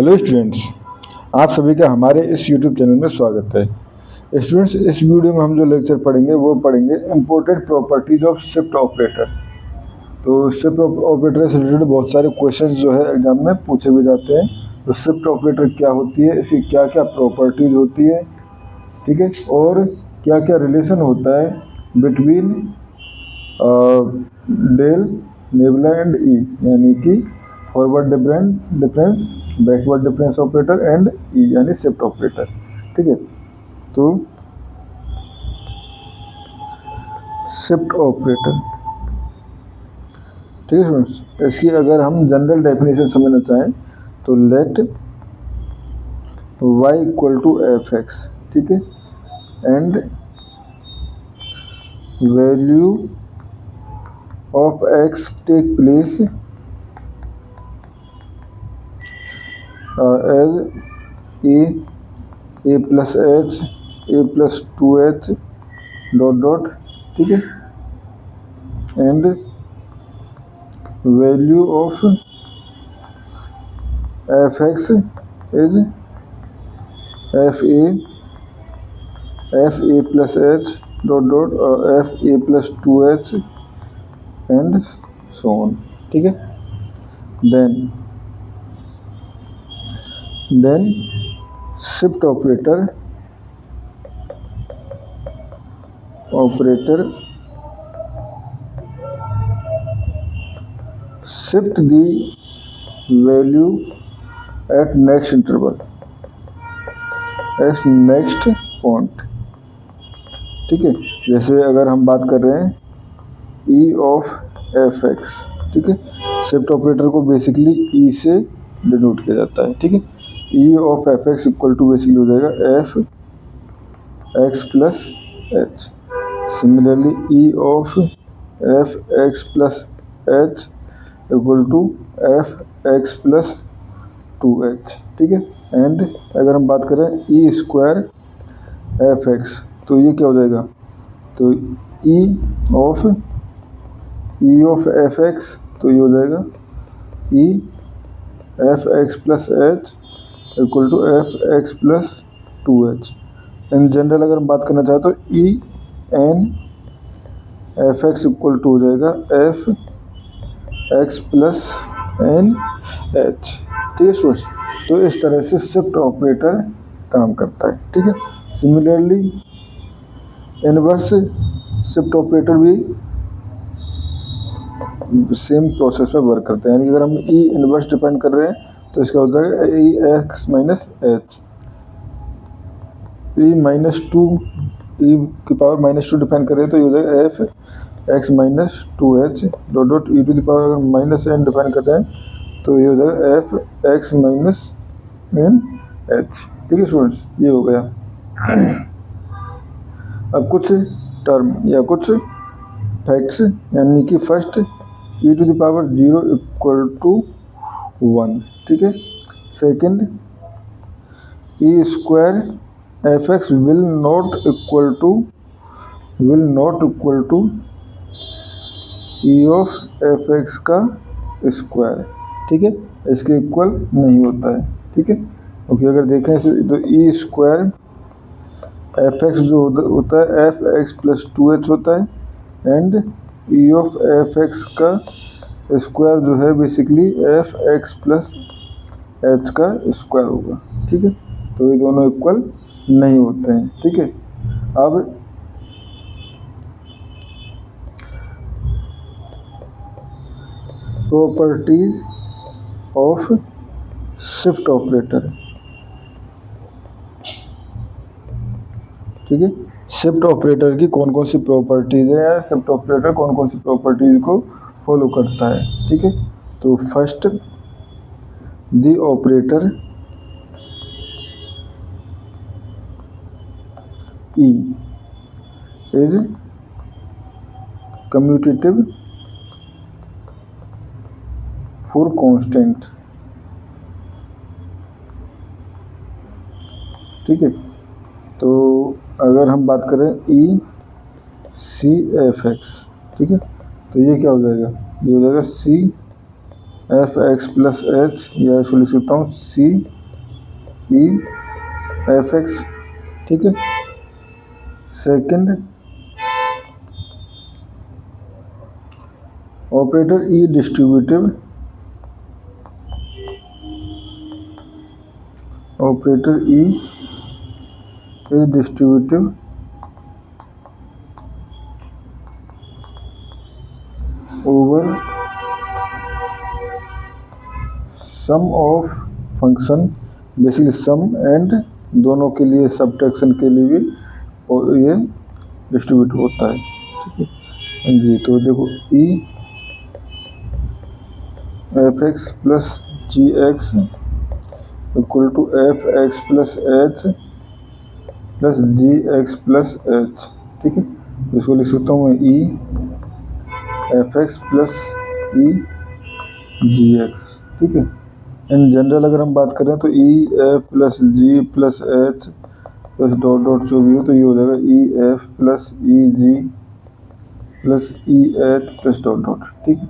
Hello students, आप सभी का हमारे इस यूट्यूब चैनल में स्वागत है। स्टूडेंट्स, इस वीडियो में हम जो लेक्चर पढ़ेंगे वो पढ़ेंगे important properties of shift operator. तो शिफ्ट ऑपरेटर से रिलेटेड बहुत सारे क्वेश्चंस जो है एग्जाम में पूछे भी जाते हैं। तो शिफ्ट ऑपरेटर क्या होती है, इसकी क्या क्या प्रॉपर्टीज होती है, ठीक है, और क्या क्या रिलेशन होता है between del, nabla and E, यानी कि forward difference, backward difference operator and E यानी शिफ्ट ऑपरेटर। ठीक है, तो शिफ्ट ऑपरेटर, ठीक है स्टूडेंट्स, इसकी अगर हम जनरल डेफिनेशन समझना चाहें तो let y equal to f x, ठीक है, and value of x take place as a plus h, a plus 2h dot dot, ठीक है, and value of f x is f a plus h dot dot और f a plus 2h and so on, ठीक है। Then shift operator shift the value at next interval, at next point, ठीक है। जैसे अगर हम बात कर रहे हैं e ऑफ एफ एक्स, ठीक है, शिफ्ट ऑपरेटर को बेसिकली e से डिनोट किया जाता है, ठीक है। e of f x equal to basically हो जाएगा f x plus h. Similarly e of f x plus h equal to f x plus 2h, ठीक है। एंड अगर हम बात करें ई स्क्वायर एफ एक्स, तो ये क्या हो जाएगा, तो ई ऑफ एफ एक्स, तो ये हो जाएगा E f x plus h equal to f x plus 2h। In general अगर हम बात करना चाहें तो E n f x equal to हो जाएगा f x plus n h, ठीक है स्टूडेंट्स। तो इस तरह से शिफ्ट ऑपरेटर काम करता है, ठीक है। सिमिलरली इनवर्स शिफ्ट ऑपरेटर भी सेम प्रोसेस में वर्क करते हैं, यानी कि अगर हम ई इनवर्स डिफाइन कर रहे हैं तो इसका हो जाएगा ई x minus H, E minus two, ई की पावर माइनस 2 डिफाइन कर रहे हैं तो ये हो जाएगा f x minus 2h dot dot E to the power अगर माइनस एन डिफाइन करते हैं तो ये हो जाएगा f x minus n h, ठीक है स्टूडेंट्स, ये हो गया। अब कुछ टर्म या कुछ फैक्ट्स, यानी कि first E to the power 0 equal to 1, ठीक है। Second E square f x will not equal to E of f x का स्क्वायर, ठीक है, इसके इक्वल नहीं होता है, ठीक है। ओके, अगर देखें तो ई स्क्वायर एफ एक्स जो होता है एफ एक्स प्लस 2h होता है, and E of f x का स्क्वायर जो है basically f x plus H का स्क्वायर होगा, ठीक है। तो ये दोनों इक्वल नहीं होते हैं, ठीक है। अब प्रॉपर्टीज ऑफ शिफ्ट ऑपरेटर, ठीक है। शिफ्ट ऑपरेटर की कौन कौन सी प्रॉपर्टीज है, या शिफ्ट ऑपरेटर कौन कौन सी प्रॉपर्टीज को फॉलो करता है, ठीक है। तो first, the operator E is commutative for constant, ठीक है। तो अगर हम बात करें ई सी एफ एक्स, ठीक है, तो ये क्या हो जाएगा, ये हो जाएगा C f x plus h, या इसको लिख सकता हूँ सी ई एफ एक्स, ठीक है। Second, operator E distributive, operator E is distributive over sum of function, basically sum and, दोनों के लिए सब्ट्रैक्शन के लिए भी और ये डिस्ट्रीब्यूट होता है, ठीक है जी। तो देखो E f x plus g x equal to f x plus h plus g x plus h, ठीक है। इसको लिख सकता हूँ मैं E f x plus E g x, ठीक है। इन जनरल अगर हम बात करें तो E f plus g plus h plus dot dot जो भी हो, तो ये हो जाएगा E f plus E g plus E h plus dot dot, ठीक है।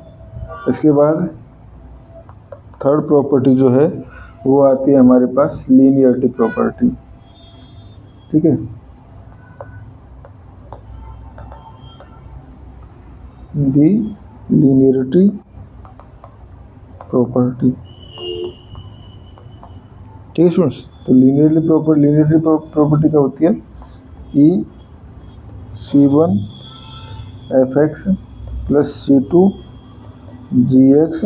इसके बाद थर्ड प्रॉपर्टी जो है वो आती है हमारे पास लीनियरिटी प्रॉपर्टी, ठीक है। दी लीनियरिटी प्रॉपर्टी, ठीक है स्टूडेंट्स। तो लीनियरिटी प्रॉपर्टी क्या होती है, E c one f x plus c two g x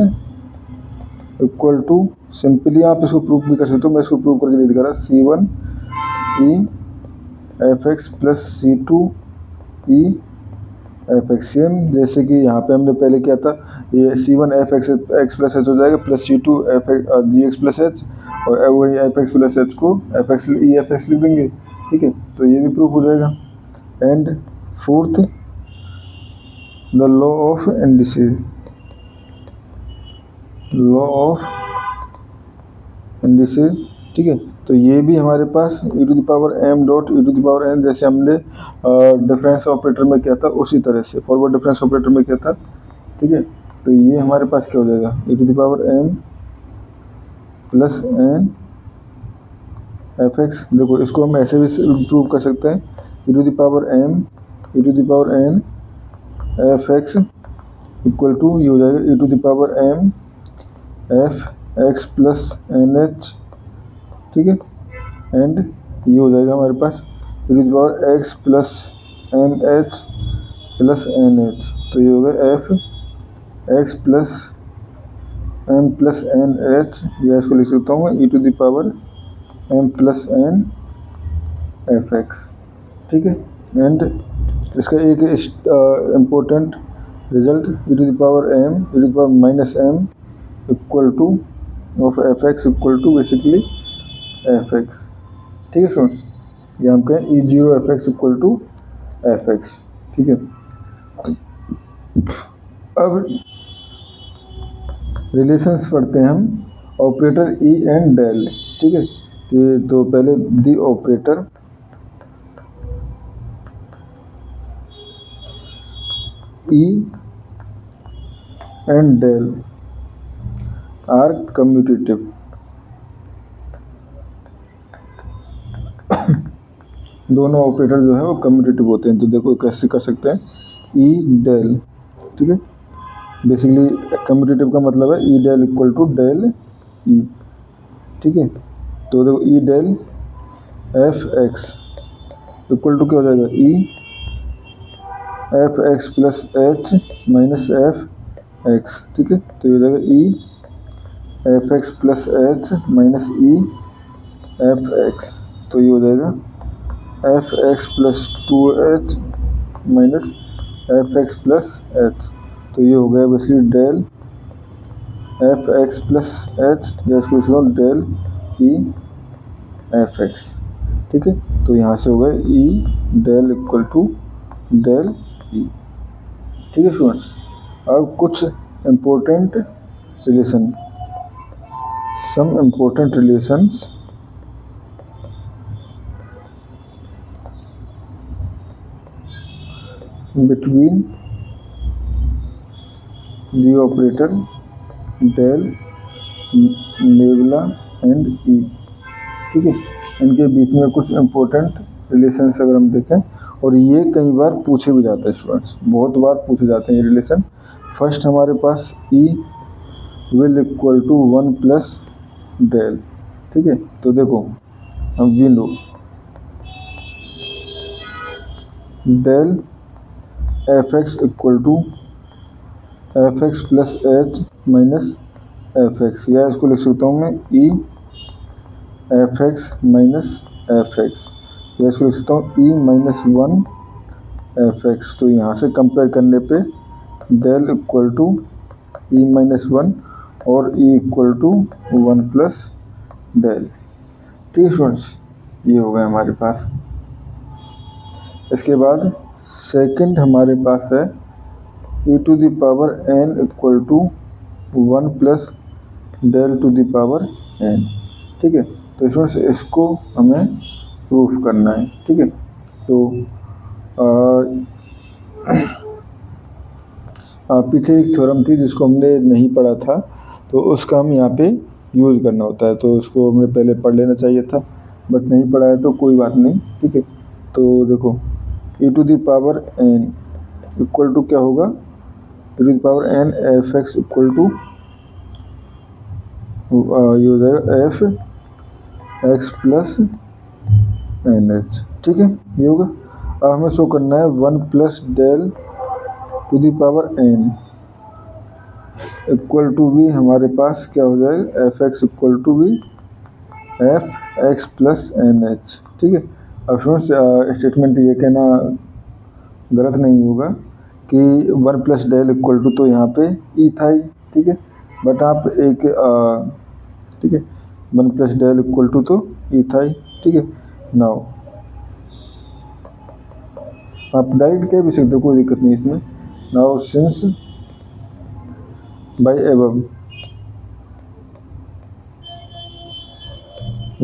equal to, simply आप इसको प्रूफ भी कर सकते हो, मैं इसको प्रूफ करके नहीं दिखा रहा, c one E f x plus c two E f x, same जैसे कि यहाँ पे हमने पहले किया था, ये c one f x x plus h हो जाएगा plus c two f x g x plus h, और वही एफ एक्स प्लस एच को f x E f x लिख देंगे, ठीक है। तो ये भी प्रूफ हो जाएगा। And fourth, the law of indices, law of indices, ठीक है। तो ये भी हमारे पास e to the power m dot e to the power n, जैसे हमने डिफरेंस ऑपरेटर में किया था उसी तरह से फॉरवर्ड डिफरेंस ऑपरेटर में किया था, ठीक है। तो ये हमारे पास क्या हो जाएगा, e to the power m plus n f x, देखो इसको हम ऐसे भी प्रूव कर सकते हैं, e to the power m e to the power n f x equal to, ये हो जाएगा e to the power m f x plus n h, ठीक है। एंड ये हो जाएगा हमारे पास e to the power x plus n h plus n h, तो ये होगा f x plus m plus n h, या इसको लिख सकता हूँ e to the power m plus N f x, ठीक है। एंड इसका एक important result, e to the power m e to the power minus m equal to of f x equal to basically f x, ठीक है students. ये हम कहें E zero f x equal to f x, ठीक है। अब relations पढ़ते हैं हम ऑपरेटर ई एंड डेल, ठीक है। ये तो पहले the operator E and del are commutative, दोनों ऑपरेटर जो है वो कम्यूटेटिव होते हैं। तो देखो कैसे कर सकते हैं, ई डेल, ठीक है। बेसिकली कम्यूटेटिव का मतलब है E del equal to del E, ठीक है। तो देखो E del f x equal to क्या हो जाएगा, E f x plus h minus f x, ठीक है। तो ये हो जाएगा E f x plus h minus E f x, तो ये हो जाएगा f x plus two h minus f x plus h, तो ये हो गया basically del f x plus h, या इसको लिख लो डेल ई एफ एक्स, ठीक है। तो यहाँ से हो गया E del equal to del E, ठीक है स्टूडेंट्स। अब कुछ important relation, some important relations between the operator del nabla and E, ठीक है। इनके बीच में कुछ इम्पोर्टेंट रिलेशंस अगर हम देखें, और ये कई बार पूछे भी जाते हैं स्टूडेंट्स, बहुत बार पूछे जाते हैं ये रिलेशन। फर्स्ट हमारे पास E will equal to 1 plus del, ठीक है। तो देखो हम we know del f x equal to f x plus h minus f x, या इसको लिख सकता हूँ मैं E f x minus f x, या इसको लिख सकता हूँ ई माइनस 1 एफ एक्स। तो यहाँ से कंपेयर करने पे del equal to E minus 1 और E equal to 1 plus del, ठीक है स्टूडेंट्स। ये हो गया हमारे पास। इसके बाद सेकंड हमारे पास है e to the power n equal to 1 plus del to the power n, ठीक है। तो स्टूडेंट्स इसको हमें प्रूफ करना है, ठीक है। तो पीछे एक थ्योरम थी जिसको हमने नहीं पढ़ा था, तो उसका हम यहाँ पे यूज़ करना होता है, तो उसको हमें पहले पढ़ लेना चाहिए था, बट नहीं पढ़ा है तो कोई बात नहीं, ठीक है। तो देखो e to the power n equal to क्या होगा, e to the power n f x equal to ये हो जाएगा f x plus n h, ठीक है। ये होगा। अब हमें शो करना है 1 plus del to the power n equal to भी हमारे पास क्या हो जाएगा, एफ एक्स इक्वल टू भी f x plus n h, ठीक है। अब फ्रेंड्स स्टेटमेंट ये कहना गलत नहीं होगा कि 1 प्लस डेल इक्वल टू, तो यहाँ पे ई था ही, ठीक है। बट आप एक ठीक है 1 प्लस डेल इक्वल टू तो ई था ही, ठीक है। नाउ आप डायरेक्ट कह भी सकते हो, कोई दिक्कत नहीं इसमें। Now since by above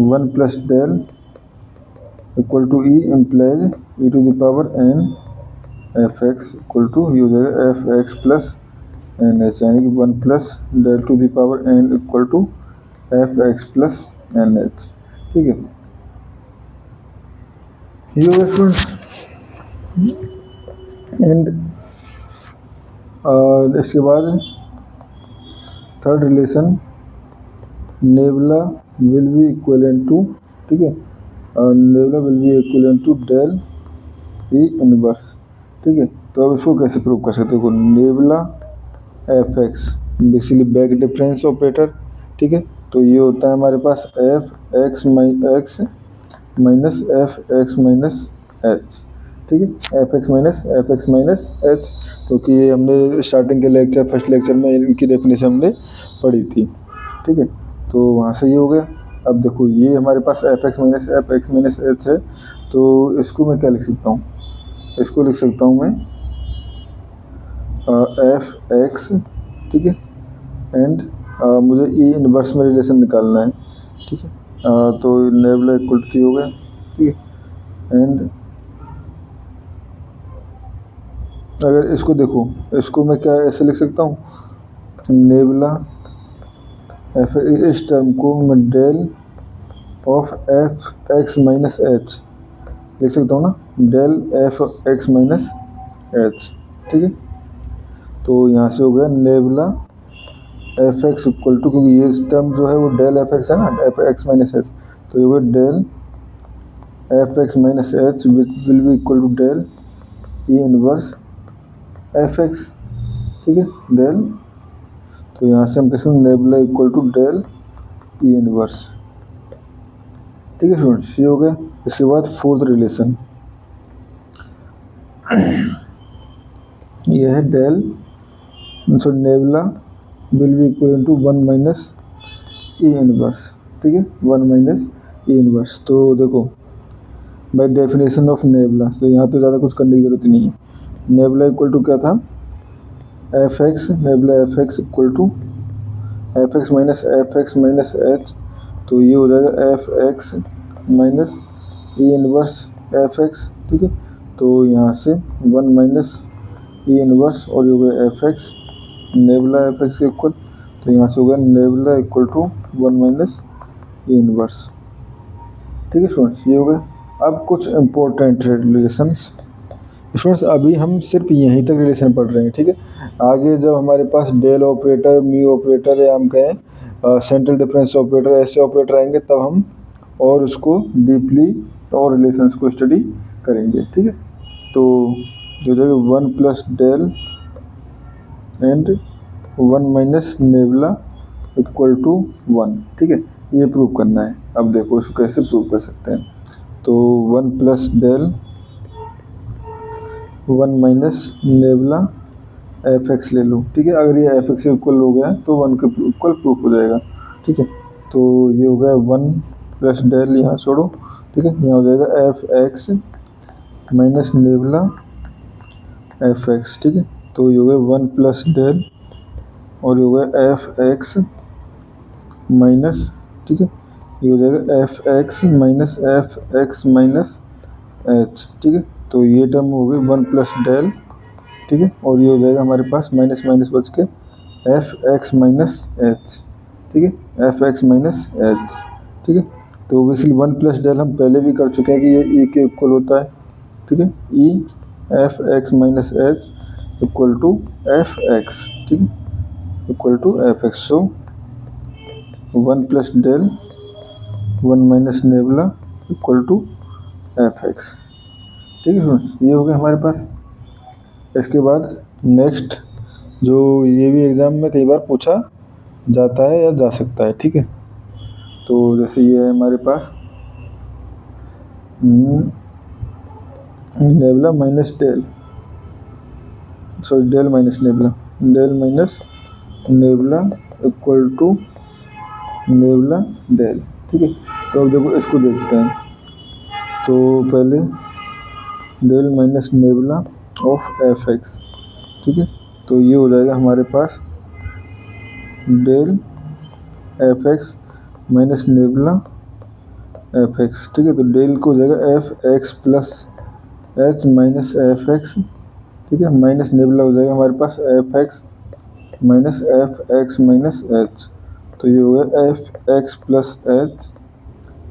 1 plus del equal to E implies E to the power n f x equal to ये हो जाएगा f x plus n h, यानी कि 1 plus del to the power n equal to f x plus n h, ठीक है। ये हो गया स्टूडेंट्स। एंड इसके बाद third relation nabla will be equivalent to, ठीक है, nabla will be equivalent to del e inverse, ठीक है। तो अब इसको कैसे प्रूव कर सकते हो, nabla f x basically back difference operator, ठीक है। तो ये होता है हमारे पास f x minus f x minus h, ठीक है, एफ एक्स माइनस एच, क्योंकि ये हमने स्टार्टिंग के लेक्चर फर्स्ट लेक्चर में इनकी डेफिनेशन हमने पढ़ी थी, ठीक है। तो वहाँ से ये हो गया। अब देखो ये हमारे पास एफ एक्स माइनस एच है, तो इसको मैं क्या लिख सकता हूँ, इसको लिख सकता हूँ मैं एफ एक्स, ठीक है, एंड मुझे ई इनवर्स में रिलेशन निकालना है, ठीक है। तो नेबुला इक्वल टू हो गया, ठीक है। एंड अगर इसको देखो, इसको मैं क्या ऐसे लिख सकता हूँ, नेबुला एफ, इस टर्म को मैं del of f x minus h लिख सकता हूँ ना, del f x minus h, ठीक है। तो यहाँ से हो गया nabla f x equal to, क्योंकि ये टर्म जो है वो डेल एफ एक्स है ना, एफ एक्स माइनस एच, तो ये होगा del f x minus h will be equal to del e inverse f x, ठीक है, डेल। तो यहाँ से हम कैसे nabla equal to del e inverse, ठीक है स्टूडेंट्स, ये हो गया। इसके बाद फोर्थ रिलेशन ये है del, so nabla will be equal to 1 minus e inverse, ठीक है, 1 माइनस ई इनवर्स। तो देखो बाय डेफिनेशन ऑफ नेबुला, तो यहाँ तो ज़्यादा कुछ करने की जरूरत नहीं है। नेबुला इक्वल टू क्या था, f x, nabla f x equal to f x minus h, तो ये हो जाएगा f x minus e inverse f x, ठीक है। तो यहाँ से 1 माइनस ई इनवर्स और ये हो गया f x nabla f x के इक्वल, तो यहाँ से हो गया nabla equal to 1 minus e inverse. ठीक है स्टूडेंट्स, ये हो गया। अब कुछ इम्पोर्टेंट रिलेशंस स्टूडेंट्स, अभी हम सिर्फ यहीं तक रिलेशन पढ़ रहे हैं। ठीक है, आगे जब हमारे पास डेल ऑपरेटर, म्यू ऑपरेटर या हम कहें सेंट्रल डिफरेंस ऑपरेटर, ऐसे ऑपरेटर आएंगे तब हम और उसको डीपली और रिलेशंस को स्टडी करेंगे। ठीक है, तो जो जाएगा 1 plus del and 1 minus nabla equal to 1। ठीक है, ये प्रूव करना है। अब देखो इसको कैसे प्रूव कर सकते हैं। तो 1 plus del 1 minus nabla f x ले लूँ। ठीक है, अगर ये एफ एक्स इक्वल हो गया तो 1 के इक्वल प्रूफ हो जाएगा। ठीक है, तो ये हो गया 1 प्लस डेल, यहाँ छोड़ो। ठीक है, यहाँ हो जाएगा f x minus nabla f x. ठीक है, तो ये हो गया 1 प्लस डेल और ये हो गया एफ एक्स माइनस, ठीक है, ये हो जाएगा f x minus f x minus h. ठीक है, तो ये टर्म हो गई 1 प्लस डेल। ठीक है, और ये हो जाएगा हमारे पास माइनस माइनस बच के एफ एक्स माइनस एच। ठीक है, एफ एक्स माइनस एच। ठीक है, तो ओबियसली 1 प्लस डेल हम पहले भी कर चुके हैं कि ये ई के इक्वल होता है। ठीक है, e f x minus h equal to f x. ठीक है, equal to f x. So 1 plus del 1 minus nabla equal to f x. ठीक है फ्रेंड्स, ये हो गया हमारे पास। इसके बाद नेक्स्ट, जो ये भी एग्ज़ाम में कई बार पूछा जाता है या जा सकता है। ठीक है, तो जैसे ये है हमारे पास nabla minus del, sorry del minus nabla, del minus nabla equal to nabla del. ठीक है, तो अब देखो इसको देखते हैं। तो पहले del minus nabla of f x. ठीक है, तो ये हो जाएगा हमारे पास del f x minus nabla f x. ठीक है, तो डेल को हो जाएगा f x plus h minus f x. ठीक है, माइनस नेबुला हो जाएगा हमारे पास f x minus f x minus h. तो ये हो गया एफ एक्स प्लस एच।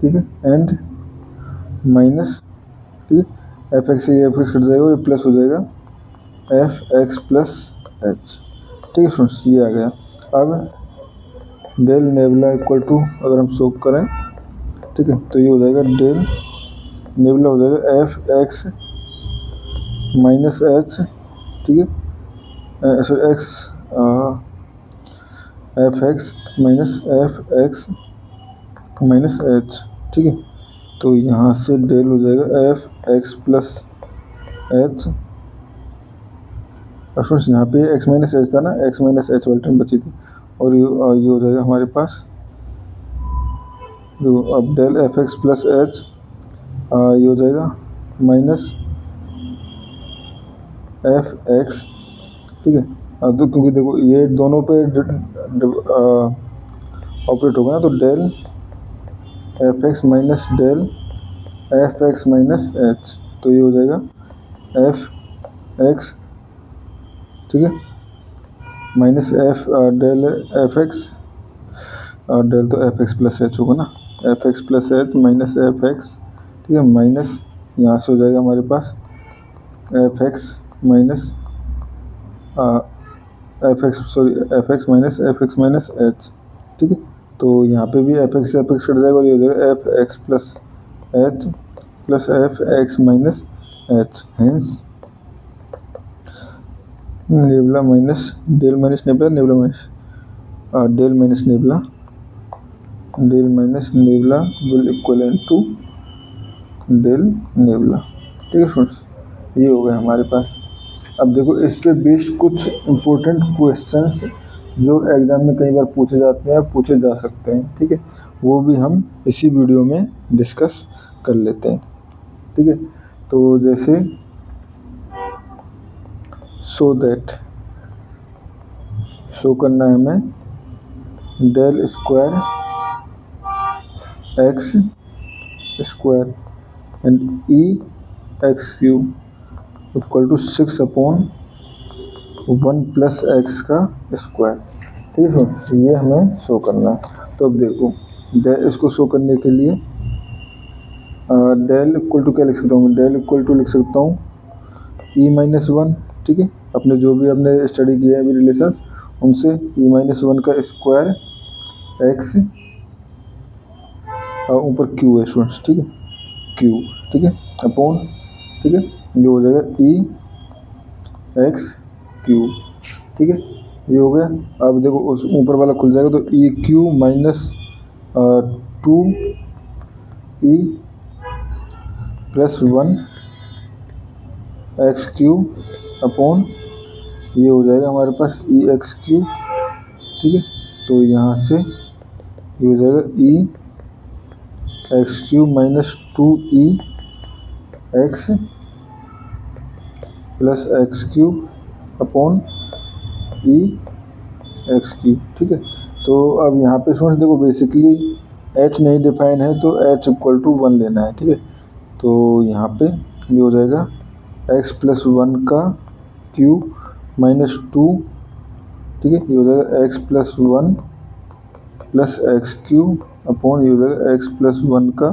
ठीक है, एंड माइनस, ठीक है, एफ एक्स से एफ एक्स कट जाएगा और ये प्लस हो जाएगा एफ एक्स प्लस एच। ठीक है स्टूडेंट्स, ये आ गया। अब डेल नेबुला इक्वल टू अगर हम सोल्व करें, ठीक है, तो ये हो जाएगा डेल नेबुला हो जाएगा एफ एक्स माइनस एच। ठीक है, sorry x F x minus f x minus h. ठीक है, तो यहाँ से डेल हो जाएगा f x plus H. Students, यहाँ पे एक्स माइनस एच था ना, एक्स माइनस एच वाली टर्म बची थी, और ये हो जाएगा हमारे पास जो अब del f x plus h, ये हो जाएगा माइनस एफ एक्स। ठीक है, तो क्योंकि देखो ये दोनों पे ऑपरेट होगा ना, तो del f x minus del f x minus h, तो ये हो जाएगा एफ एक्स, ठीक है, minus f del f x, और डेल तो एफ एक्स प्लस एच होगा ना, f x plus h minus f x. ठीक है, माइनस यहाँ से हो जाएगा हमारे पास f x minus f x, sorry f x minus f x minus h. ठीक है, तो यहाँ पे भी एफ एक्स कट जाएगा और ये हो जाएगा f x plus h plus f x minus h. Hence nabla minus del minus nabla, nabla minus del minus nabla, del minus nabla will equivalent to del nabla. ठीक है students, ये हो गया हमारे पास। अब देखो इस पे बेस्ड कुछ इम्पोर्टेंट क्वेश्चंस जो एग्जाम में कई बार पूछे जाते हैं, पूछे जा सकते हैं। ठीक है, वो भी हम इसी वीडियो में डिस्कस कर लेते हैं। ठीक है, तो जैसे सो दैट, शो करना है हमें del square x square and e x cube equal to 6 upon 1 plus x का स्क्वायर। ठीक है, ये हमें शो करना है। तो अब देखो इसको शो करने के लिए डेल इक्वल टू क्या लिख सकता हूँ मैं, डेल इक्वल टू लिख सकता हूँ e-1, ठीक है, अपने जो भी आपने स्टडी किया है अभी रिलेशन उनसे, e-1 का स्क्वायर x और ऊपर q है स्टूडेंट्स, ठीक है, q, ठीक है, अपॉन, ठीक है, ये हो जाएगा e(x q), ठीक है, ये हो गया। अब देखो उस ऊपर वाला खुल जाएगा तो e(q minus 2e plus 1 x(q) upon, ये हो जाएगा हमारे पास e(x(q), ठीक है, तो यहाँ से ये हो जाएगा e(x(q minus 2e(x) plus x(q) upon e(x(q), ठीक है। तो अब यहाँ पे सोच देखो बेसिकली h नहीं डिफाइन है तो h इक्वल टू 1 लेना है, ठीक है, तो यहाँ पे ये हो जाएगा x प्लस 1 का q माइनस 2, ठीक है, ये हो जाएगा x plus 1 plus x(q) upon ये हो जाएगा x प्लस 1 का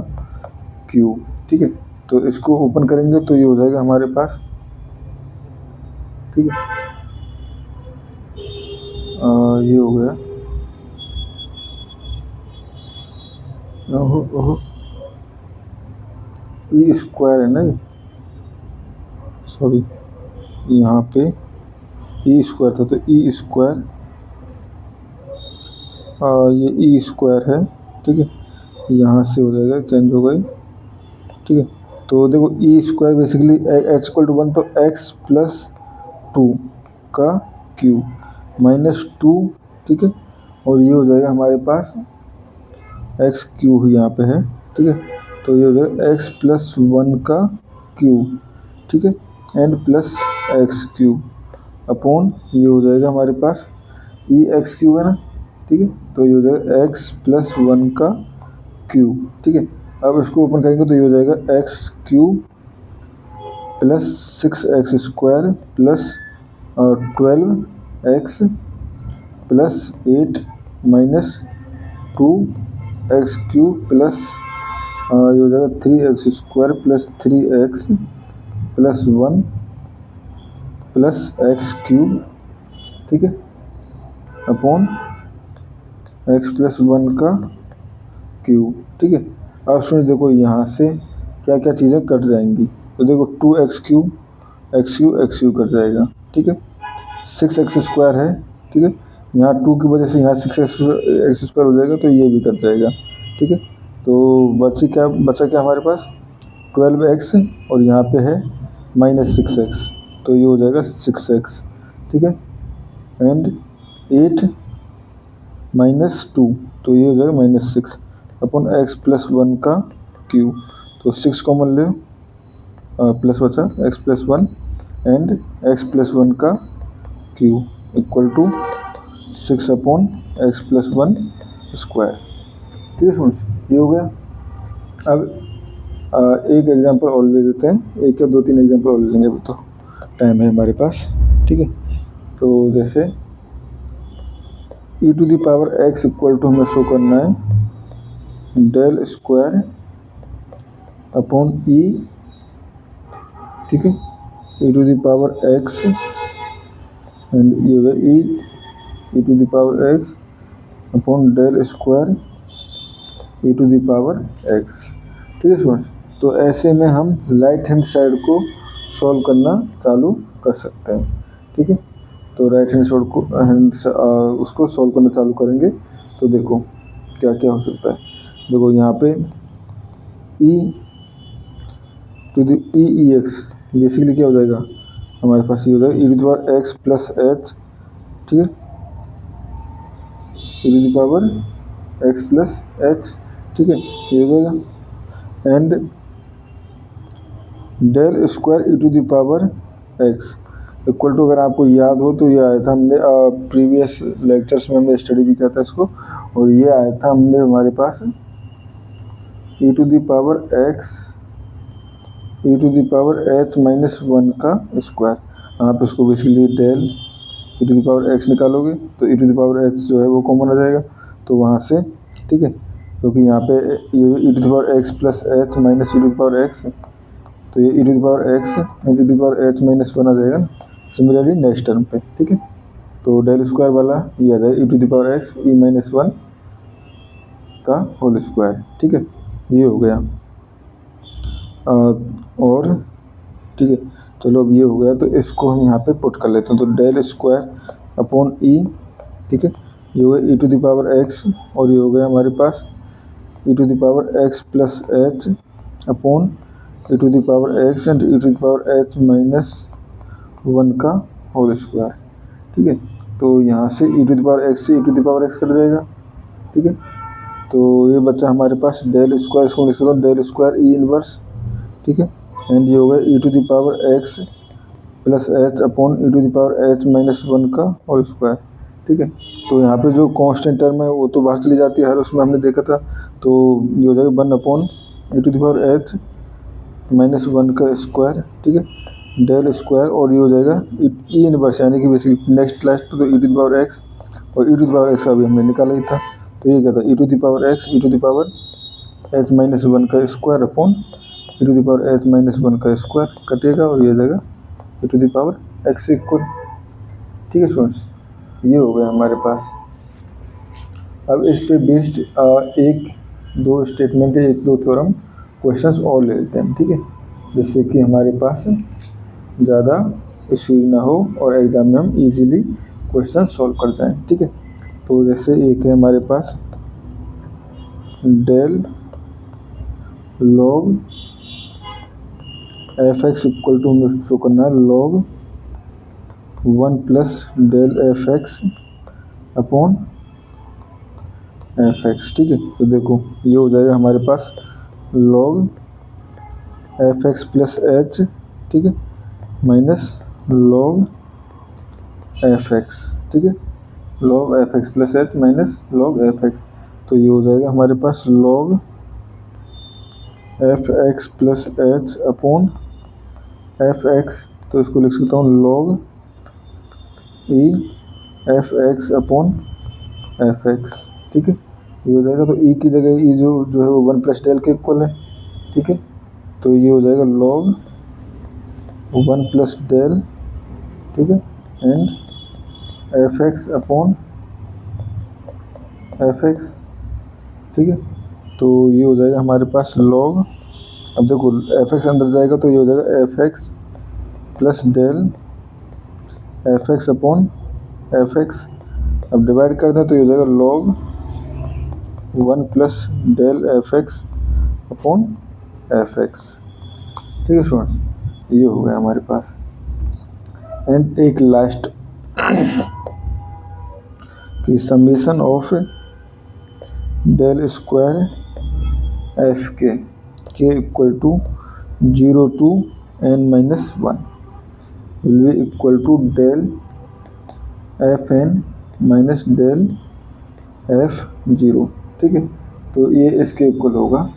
q, ठीक है। तो इसको ओपन करेंगे तो ये हो जाएगा हमारे पास, ठीक है, ये हो गया, ओहो ई स्क्वायर है ना, सॉरी यहाँ पे ई स्क्वायर था तो ई स्क्वायर, ये ई स्क्वायर है, ठीक है, यहाँ से हो जाएगा चेंज हो गई, ठीक है। तो देखो E square basically h equal to 1 तो x प्लस 2 का q माइनस 2, ठीक है, और ये हो जाएगा हमारे पास एक्स क्यू यहाँ पे है, ठीक है, तो ये हो जाएगा x प्लस 1 का q, ठीक है, and plus x Q upon ये हो जाएगा हमारे पास ई एक्स क्यू है ना, ठीक है, तो ये हो जाएगा x प्लस 1 का q, ठीक है। अब इसको ओपन करेंगे तो ये हो जाएगा x Q plus 6x square plus 12x plus 8 minus 2x Q plus ये हो जाएगा 3x square plus 3x plus 1 plus x cube, ठीक है, अपॉन x प्लस 1 का क्यूब, ठीक है। अब सुनिए देखो यहाँ से क्या क्या चीज़ें कट जाएंगी, तो देखो 2x cube x Q cut जाएगा, ठीक है, 6x स्क्वायर है, ठीक है, यहाँ 2 की वजह से यहाँ 6x स्क्वायर हो जाएगा तो ये भी कट जाएगा, ठीक है। तो बचा क्या हमारे पास 12x और यहाँ पे है माइनस 6x, तो ये हो जाएगा 6x, ठीक है, एंड 8 माइनस 2, तो ये हो जाएगा माइनस 6 अपॉन x प्लस 1 का क्यू, तो 6 कॉमन ले, प्लस बचा x plus 1 and x plus 1 का cube equal to 6 upon x plus 1 square, ठीक है स्टूडेंट्स, ये हो गया। अब एक एग्जांपल और ले लेते हैं, एक या 2-3 एग्जांपल और ले लेंगे, अभी तो टाइम है हमारे पास, ठीक है। तो जैसे e to the power x equal to हमें शो करना है डेल स्क्वायर अपॉन e, ठीक है, e to the power x and ये होगा e to the power x upon del square e to the power x, ठीक है students. तो ऐसे में हम राइट हैंड साइड को सॉल्व करना चालू कर सकते हैं, ठीक है। तो राइट हैंड साइड को उसको सॉल्व करना चालू करेंगे तो देखो क्या क्या हो सकता है। देखो यहाँ पे e to the e x basically क्या हो जाएगा हमारे पास, ये हो जाएगा e to the power x plus h, ठीक है, e to the power x plus h, ठीक है, ये हो जाएगा and del square e to the power x equal to, अगर आपको याद हो तो ये आया था हमने प्रीवियस लेक्चर्स में हमने स्टडी भी किया था इसको, और ये आया था हमने हमारे पास e to the power x e to the power h minus 1 का स्क्वायर, आप इसको basically del e to the power x निकालोगे तो e to the power h जो है वो कॉमन आ जाएगा, तो वहाँ से, ठीक है, क्योंकि यहाँ पे e to the power x plus h minus e to the power x, तो ये e to the power x e to the power h minus 1 आ जाएगा सिमिलरली नेक्स्ट टर्म पे, ठीक है। तो डेल स्क्वायर वाला ये आ जाएगा e to the power x e minus 1 का होल स्क्वायर, ठीक है, ये हो गया। और ठीक है, चलो अब ये हो गया, तो इसको हम यहाँ पे पुट कर लेते हैं, तो डेल स्क्वायर अपॉन ई, ठीक है, ये हो गया e to the power x, और ये हो गया हमारे पास e to the power x plus h upon e to the power x and e to the power h minus 1 का होल स्क्वायर, ठीक है। तो यहाँ से e to the power x से e to the power x cut जाएगा, ठीक है। तो ये बच्चा हमारे पास डेल स्क्वायर, इसको लिख सकता हूँ डेल स्क्वायर ई इनवर्स, ठीक है, एंड ये होगा e to the power x plus h upon e to the power h minus 1 का होल स्क्वायर, ठीक है। तो यहाँ पे जो कांस्टेंट टर्म है वो तो बाहर चली जाती है, हर उसमें हमने देखा था, तो ये हो जाएगा 1 upon e to the power h minus 1 का स्क्वायर, ठीक है, डेल स्क्वायर, और ये हो जाएगा ई इनवर्स, यानी कि बेसिकली नेक्स्ट लास्ट तो e to the power x, और e to the power x का भी हमने निकाला ही था, तो ये क्या था e to the power x e to the power h minus 1 का square upon e to the power h minus 1 का स्क्वायर कटेगा, और ये जाएगा e to the power x equal, ठीक है स्टूडेंट्स, ये हो गया हमारे पास। अब इस पे बेस्ड एक दो स्टेटमेंट है, एक दो थ्योरम क्वेश्चंस और ले लेते हैं, ठीक है, जिससे कि हमारे पास ज़्यादा इश्यूज ना हो और एग्जाम में हम इजीली क्वेश्चन सॉल्व कर जाएं, ठीक है। तो जैसे एक है हमारे पास del log f x equal to हमें शो करना है log 1 plus del f x upon f x, ठीक है। तो देखो ये हो जाएगा हमारे पास log f x plus h, ठीक है, माइनस लॉग एफ एक्स, ठीक है, log f x plus h minus log f x, तो ये हो जाएगा हमारे पास log f x plus h upon f x, तो इसको लिख सकता हूँ लॉग ई f x upon f x, ठीक है, ये हो जाएगा। तो ई की जगह ई जो है वो 1 प्लस डेल के इक्वल है, ठीक है, तो ये हो जाएगा लॉग 1 प्लस डेल, ठीक है, and F x upon f x, ठीक है, तो ये हो जाएगा हमारे पास लॉग, अब देखो एफ एक्स अंदर जाएगा तो ये हो जाएगा f x plus del f x upon f x, अब डिवाइड कर दें तो ये हो जाएगा log 1 plus del f x upon f x, ठीक है स्टूडेंट्स, ये हो गया हमारे पास। एंड एक लास्ट कि summation of del square f k equal to 0 to n minus 1 will be equal to del f n minus del f 0, ठीक है। तो ये इसके इक्वल होगा,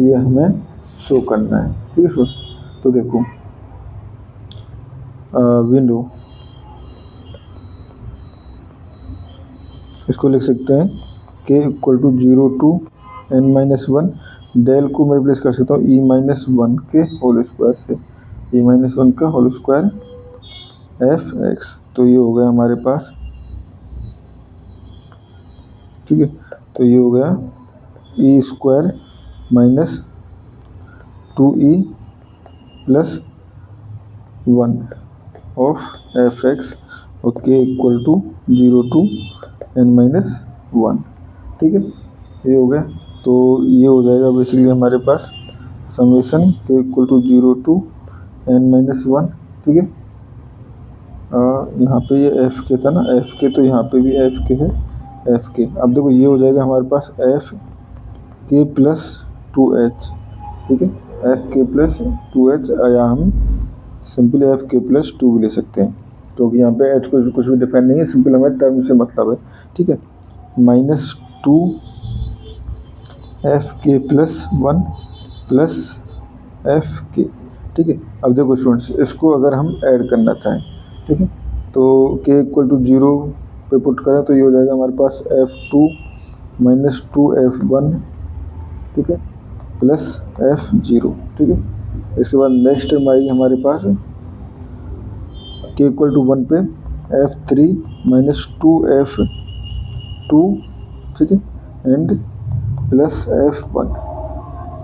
ये हमें शो करना है, ठीक है फ्रेंड्स। तो देखो विंडो, इसको लिख सकते हैं के equal to 0 to n minus 1, del को मैं रिप्लेस कर सकता हूँ e माइनस 1 के होल स्क्वायर से, e माइनस 1 का होल स्क्वायर एफ एक्स, तो ये हो गया हमारे पास, ठीक है। तो ये हो गया E square minus 2e plus 1 of f x और k equal to 0 to n minus 1, ठीक है, ये हो गया। तो ये हो जाएगा बेसिकली हमारे पास समेशन के equal to 0 to n minus 1, ठीक है। यहाँ पे ये एफ के था ना, एफ के, तो यहाँ पे भी एफ के है, एफ के। अब देखो ये हो जाएगा हमारे पास एफ के प्लस 2h, ठीक है, एफ के प्लस 2h, या हम सिंपली एफ के प्लस 2 भी ले सकते हैं, क्योंकि यहाँ पे एच को कुछ भी डिफाइन नहीं है, सिंपल हमारे टर्म से मतलब है, ठीक है, माइनस 2 एफ के प्लस 1 प्लस एफ के, ठीक है। अब देखो स्टूडेंट्स, इसको अगर हम ऐड करना चाहें, ठीक है, तो तो k इक्वल टू 0 पे पुट करें तो ये हो जाएगा हमारे पास F2 माइनस 2F1, ठीक है, प्लस F0, ठीक है। इसके बाद नेक्स्ट टर्म आएगी हमारे पास k इक्वल टू 1 पे F3 माइनस 2F2, ठीक है, एंड प्लस F1।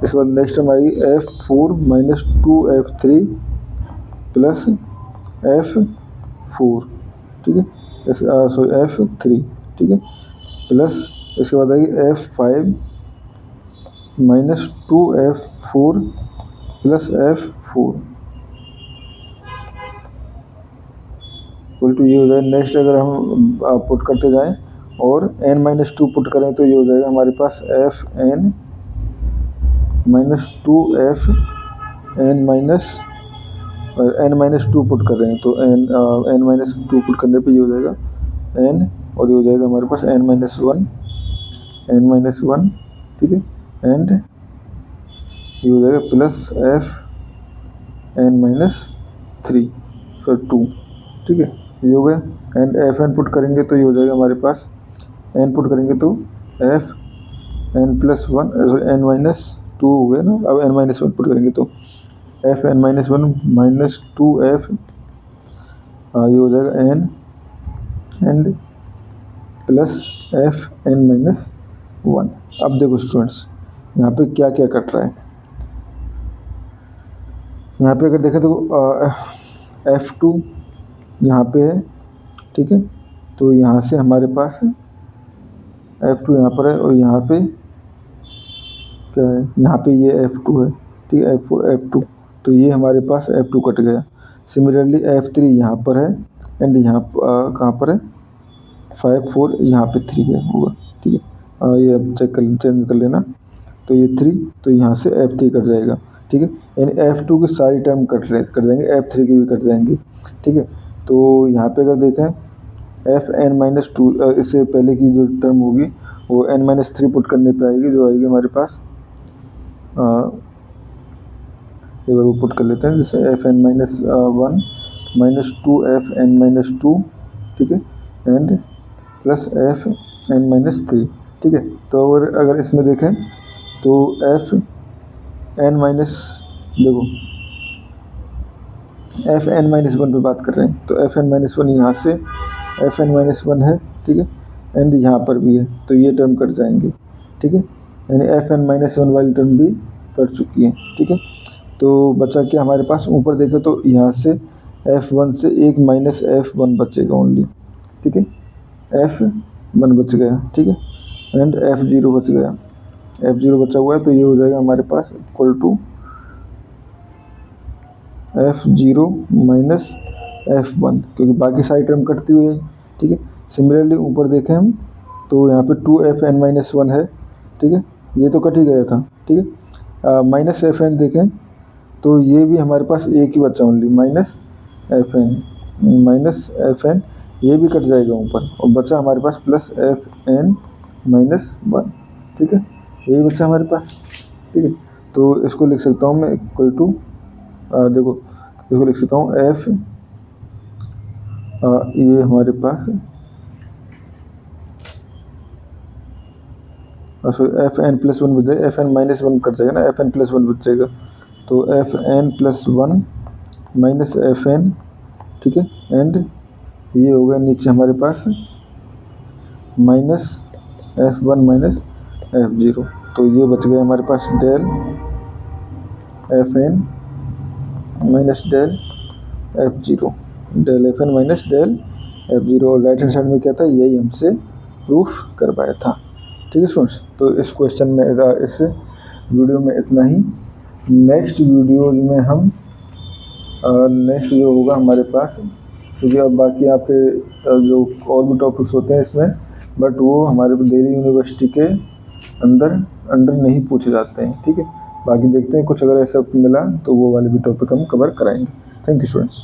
इसके बाद नेक्स्ट टर्म आएगी F4 minus 2F3 plus F4, ठीक है, सॉरी F3, ठीक है, प्लस इसके बाद आएगी F5 minus 2F4 plus F4 equal to ये हो जाएगा। नेक्स्ट अगर हम पुट करते जाएं और n माइनस 2 पुट करें तो ये हो जाएगा हमारे पास Fn minus 2F n minus 2 put कर रहे हैं तो n माइनस 2 पुट करने पे ये हो जाएगा n, और ये हो जाएगा हमारे पास n माइनस 1, ठीक है, एंड ये हो जाएगा प्लस Fn माइनस 3 फिर 2, ठीक है, ये हो गया। एंड Fn पुट करेंगे तो ये हो जाएगा हमारे पास n पुट करेंगे तो Fn plus 1, sorry n minus 2 हो गया ना। अब n माइनस 1 पुट करेंगे तो Fn माइनस 1 माइनस 2F, ये हो जाएगा n and plus Fn minus 1। अब देखो स्टूडेंट्स यहाँ पे क्या क्या कट रहा है। यहाँ पे अगर देखें तो F2 यहाँ पे है, ठीक है, तो यहाँ से हमारे पास F2 यहाँ पर है और यहाँ पे क्या है, यहाँ पे ये F2 है, ठीक है, F4 F2, तो ये हमारे पास F2 कट गया। सिमिलरली F3 यहाँ पर है एंड यहाँ कहाँ पर है 5 4 यहाँ पे 3 है होगा, ठीक है, ये अब चेंज कर लेना। तो ये 3 तो यहाँ से F3 कट जाएगा, ठीक है, यानी F2 की सारी टर्म कट जाएंगे, F3 की भी कट जाएंगी, ठीक है। तो यहाँ पे अगर देखें Fn माइनस 2, इससे पहले की जो टर्म होगी वो n माइनस 3 पुट करने पे आएगी, जो आएगी हमारे पास एक बार वो पुट कर लेते हैं, जैसे Fn minus 1 minus 2Fn minus 2, ठीक है, एंड प्लस Fn माइनस 3, ठीक है। तो अगर इसमें देखें तो Fn माइनस, देखो Fn माइनस 1 पे बात कर रहे हैं तो Fn माइनस 1 यहाँ से Fn माइनस 1 है, ठीक है, एंड यहाँ पर भी है, तो ये टर्म कट जाएंगे, ठीक है, यानी Fn माइनस 1 वाली टर्म भी कट चुकी है, ठीक है। तो बचा क्या हमारे पास, ऊपर देखें तो यहाँ से F1 से एक माइनस F1 बचेगा ओनली, ठीक है, F1 बच गया, ठीक है, एंड F0 बच गया, F0 बचा हुआ है, तो ये हो जाएगा हमारे पास equal to F0 minus F1, क्योंकि बाकी सारी टर्म कटती हुई है, ठीक है। सिमिलरली ऊपर देखें हम तो यहाँ पे 2Fn माइनस 1 है, ठीक है, ये तो कट ही गया था, ठीक है। माइनस Fn देखें तो ये भी हमारे पास एक ही बचा ओनली, माइनस Fn ये भी कट जाएगा ऊपर, और बचा हमारे पास प्लस Fn माइनस 1, ठीक है, यही बचा हमारे पास, ठीक है। तो इसको लिख सकता हूँ मैं इक्वल टू, देखो इसको लिख सकता हूँ F, ये हमारे पास सॉरी Fn प्लस 1 बच जाएगा, Fn माइनस 1 कट जाएगा ना, Fn प्लस 1 बच जाएगा, तो Fn प्लस 1 माइनस Fn, ठीक है, एंड ये हो गया नीचे हमारे पास माइनस F1 माइनस F0, तो ये बच गया हमारे पास del Fn minus del F0, del Fn minus del F0, और राइट हैंड साइड में क्या था, यही हमसे प्रूफ करवाया था, ठीक है स्टूडेंट्स। तो इस क्वेश्चन में इस वीडियो में इतना ही। नेक्स्ट वीडियो में हम नेक्स्ट जो होगा हमारे पास, क्योंकि अब बाकी यहाँ पे जो और भी टॉपिक्स होते हैं इसमें, बट वो हमारे दिल्ली यूनिवर्सिटी के अंडर नहीं पूछे जाते हैं, ठीक है। बाकी देखते हैं कुछ अगर ऐसा मिला तो वो वाले भी टॉपिक हम कवर कराएंगे। Thank you students.